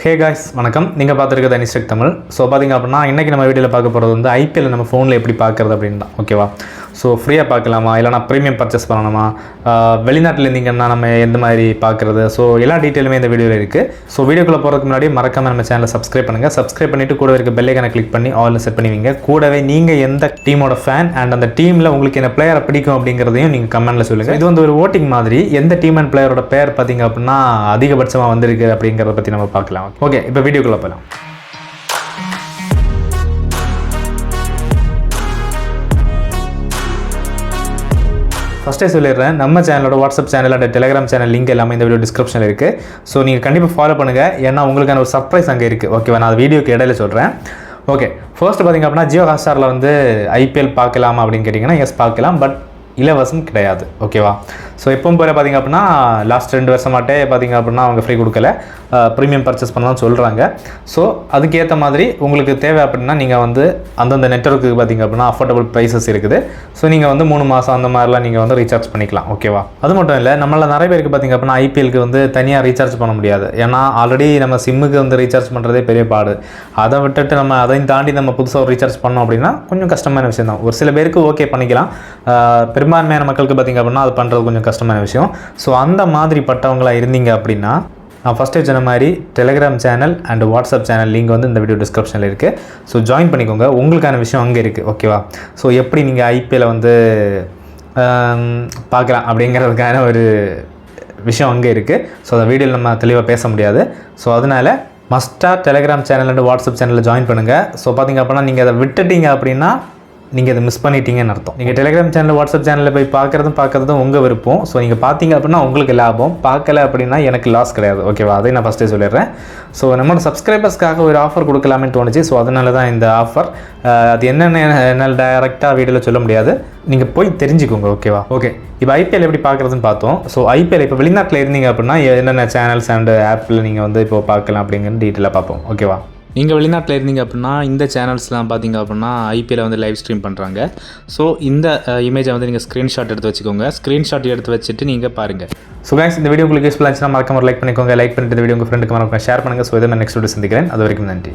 Hey guys வணக்கம். நீங்கள் பார்த்துருக்கிறது அனிஸ்டெக் Tamil. So பார்த்திங்க அப்படின்னா இன்றைக்கி நம்ம வீடியோவில் பார்க்க போகிறது வந்து ஐபிஎல் நம்ம ஃபோனில் எப்படி பார்க்குறது அப்படின்னு தான். ஓகேவா? ஸோ ஃப்ரீயாக பார்க்கலாமா, இல்லைனா ப்ரீமியம் பர்ச்சேஸ் பண்ணணுமா, வெளிநாட்டில் இருந்தீங்கன்னா நம்ம எந்த மாதிரி பார்க்குறது, ஸோ எல்லா டீட்டெயிலுமே இந்த வீடியோவில் இருக்குது. ஸோ வீடியோக்குள்ளே போகிறதுக்கு முன்னாடி மறக்காமல் நம்ம சேனலை சப்ஸ்கிரைப் பண்ணுங்கள். சப்ஸ்கிரைப் பண்ணிவிட்டு கூட இருக்க பெல் ஐகானை கிளிக் பண்ணி ஆல்னு செட் பண்ணுவீங்க. கூடவே நீங்கள் எந்த டீமோட ஃபேன் அண்ட் அந்த டீமில் உங்களுக்கு என்ன பிளேயரை பிடிக்கும் அப்படிங்கிறதையும் நீங்கள் கமெண்ட்டில் சொல்லுங்கள். இது வந்து ஒரு ஓட்டிங் மாதிரி. எந்த டீம் அண்ட் பிளேயரோட பேர் பார்த்திங்க அப்படின்னா அதிகபட்சமாக வந்திருக்கு அப்படிங்கிறத பற்றி நம்ம பார்க்கலாம். ஓகே, இப்போ வீடியோக்குள்ளே போகலாம். ஃபஸ்ட்டே சொல்லிடுறேன், நம்ம சேனலோட WhatsApp channel and Telegram channel link எல்லாமே இந்த வீடியோ டிஸ்கிரிப்ஷனில் இருக்குது. ஸோ நீங்கள் கண்டிப்பாக ஃபாலோ பண்ணுங்கள், ஏன்னா உங்களுக்கான ஒரு சர்ப்ரைஸ் அங்கே இருக்குது. ஓகேவா? நான் வீடியோக்கு இடையில சொல்கிறேன். ஓகே, ஃபர்ஸ்ட் பார்த்திங்க அப்படின்னா ஜியோ ஹாட்ஸ்டாரில் வந்து ஐபிஎல் பார்க்கலாமா அப்படின்னு கேட்டிங்கன்னா எஸ் பார்க்கலாம், பட் இலவசம் கிடையாது. ஓகேவா? ஸோ எப்பவும் போல பார்த்திங்க அப்படின்னா லாஸ்ட் 2 வருஷமாட்டே பார்த்திங்க அப்படின்னா அவங்க ஃப்ரீ கொடுக்கல, ப்ரீமியம் பர்ச்சேஸ் பண்ணலாம் சொல்கிறாங்க. ஸோ அதுக்கேற்ற மாதிரி உங்களுக்கு தேவை அப்படின்னா நீங்கள் வந்து அந்தந்த நெட்வொர்க்கு பார்த்திங்க அப்படின்னா அஃபோர்டபுள் ப்ரைஸஸ் இருக்குது. ஸோ நீங்கள் வந்து 3 மாதம் அந்த மாதிரிலாம் நீங்கள் வந்து ரீசார்ஜ் பண்ணிக்கலாம். ஓகேவா? அது மட்டும் இல்லை, நம்மள நிறைய பேருக்கு பார்த்திங்க அப்படின்னா ஐபிஎலுக்கு வந்து தனியாக ரீசார்ஜ் பண்ண முடியாது. ஏன்னா ஆல்ரெடி நம்ம சிம்முக்கு வந்து ரீசார்ஜ் பண்ணுறதே பெரிய பாடு. அதை விட்டுட்டு நம்ம அதையும் தாண்டி நம்ம புதுசாக ரீசார்ஜ் பண்ணோம் அப்படின்னா கொஞ்சம் கஷ்டமான விஷயம் தான். ஒரு சில பேருக்கு ஓகே பண்ணிக்கலாம், பெரும்பான்மையான மக்களுக்கு பார்த்திங்க அப்படின்னா அது பண்ணுறது கொஞ்சம் கஷ்டமான விஷயம். ஸோ அந்த மாதிரி பட்டவங்களாக இருந்தீங்க அப்படின்னா நான் ஃபஸ்ட்டே சொன்ன மாதிரி Telegram channel and WhatsApp channel link வந்து இந்த வீடியோ டிஸ்கிரிப்ஷனில் இருக்குது. ஸோ ஜாயின் பண்ணிக்கோங்க, உங்களுக்கான விஷயம் அங்கே இருக்குது. ஓகேவா? ஸோ எப்படி நீங்கள் ஐபிஎல்லை வந்து பார்க்கலாம் அப்படிங்கிறதுக்கான ஒரு விஷயம் அங்கே இருக்குது. ஸோ அந்த வீடியோவில் நம்ம தெளிவாக பேச முடியாது. ஸோ அதனால் மஸ்ட்டாக டெலிகிராம் சேனல் அண்ட் வாட்ஸ்அப் சேனலில் ஜாயின் பண்ணுங்கள். ஸோ பார்த்திங்க அப்படின்னா நீங்கள் அதை விட்டுட்டீங்க அப்படின்னா நீங்கள் அதை மிஸ் பண்ணிட்டீங்கன்னு அர்த்தம். நீங்கள் டெலிகிராம் சேனல் வாட்ஸ்அப் சேனலில் போய் பார்க்குறதும் உங்கள் விருப்பம். ஸோ நீங்கள் பார்த்தீங்க அப்படின்னா உங்களுக்கு லாபம், பார்க்கல அப்படின்னா எனக்கு லாஸ் கிடையாது. ஓகேவா? அதை நான் ஃபஸ்ட்டே சொல்லிடுறேன். ஸோ நம்மளோட சப்ஸ்கிரைபர்ஸ்க்காக ஒரு ஆஃபர் கொடுக்கலாமே தோணுச்சு. ஸோ அதனால தான் இந்த ஆஃபர். அது என்னென்ன என்னால் டைரெக்டாக வீடியோவில் சொல்ல முடியாது, நீங்கள் போய் தெரிஞ்சுக்கோங்க. ஓகேவா? ஓகே, இப்போ ஐபிஎல் எப்படி பார்க்குறதுன்னு பார்த்தோம். ஸோ ஐபிஎல் இப்போ வெளிநாட்டில் இருந்தீங்க அப்படின்னா என்னென்ன சேனல்ஸ் அண்ட் ஆப்பில் நீங்கள் வந்து இப்போ பார்க்கலாம் அப்படிங்கிற டீட்டெயிலாக பார்ப்போம். ஓகேவா? நீங்கள் வெளிநாட்டில் இருந்தீங்க அப்படின்னா இந்த சேனல்ஸ்லாம் பார்த்தீங்க அப்படின்னா ஐபிஎல்லை வந்து லைவ் ஸ்ட்ரீம் பண்ணுறாங்க. ஸோ இந்த இமேஜை வந்து நீங்கள் ஸ்க்ரீன்ஷாட் எடுத்து வச்சுக்கோங்க. ஸ்க்ரீன்ஷாட் எடுத்து வச்சுட்டு நீங்கள் பாருங்கள். ஸோ கைஸ், இந்த வீடியோ உங்களுக்கு யூஸ்ஃபுல்லாக இருந்துச்சுன்னா மறக்காம லைக் பண்ணிக்கோங்க. லைக் பண்ணிட்டு இந்த வீடியோ உங்கள் ஃப்ரெண்டுக்கு மறக்காம ஷேர் பண்ணுங்கள். ஸோ இதை நான் நெக்ஸ்ட் வீடியோ சந்திக்கிறேன். அது வரைக்கும் நன்றி.